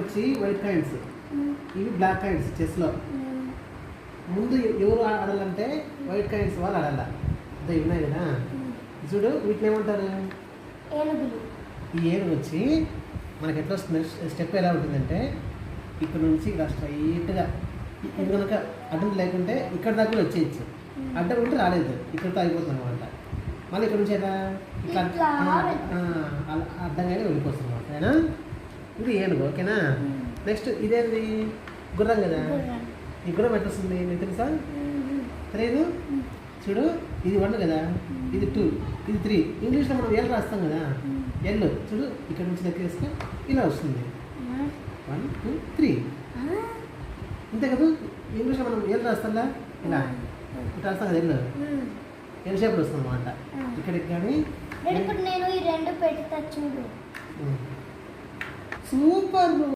వచ్చి white coins, ఇవి black coins. చెస్లో ముందు ఎవరు ఆడాలంటే వైట్ కాయిన్స్ వాళ్ళు ఆడాల. అదే ఉన్నాయి కదా చూడు, వీటిని ఏమంటారు? ఏనుగులు. ఈ ఏనుగు వచ్చి మనకి ఎట్లా వస్తుంది? స్టెప్ ఎలా ఉంటుందంటే ఇక్కడ నుంచి ఇలా స్ట్రైట్గా, ఇది కనుక అడ్డం లేకుంటే ఇక్కడ దాకా కూడా వచ్చేయచ్చు. అడ్డం ఉంటే రాలేదు, ఇక్కడితో అయిపోతుంది అనమాట. మళ్ళీ ఇక్కడ నుంచి ఎలా ఇట్లా అడ్డంగానే వెళ్ళిపోతుంది అనమాట. ఓకేనా? ఇది ఏనుగు. ఓకేనా? నెక్స్ట్ ఇదేంది? గుర్రం కదా. ఈ గుర్రం ఎట్లా వస్తుంది నీకు తెలుసా? తెలియదు? చూడు, ఇది 1 కదా, ఇది 2, ఇది 3. ఇంగ్లీష్లో మనం ఎల్ రాస్తాం కదా, ఎల్. చూడు ఇక్కడ నుంచి లెక్కేస్తే ఇలా వస్తుంది 1 2 3. అంతే కదా, ఇంగ్లీష్లో మనం ఎల్ రాస్తాంలా, ఇలా ఇట్లా రాస్తాం కదా, ఎల్ షేప్లో వస్తుంది అనమాట. ఇక్కడికి కానీ నేను ఈ 2 పెడతా చూడు. సూపర్.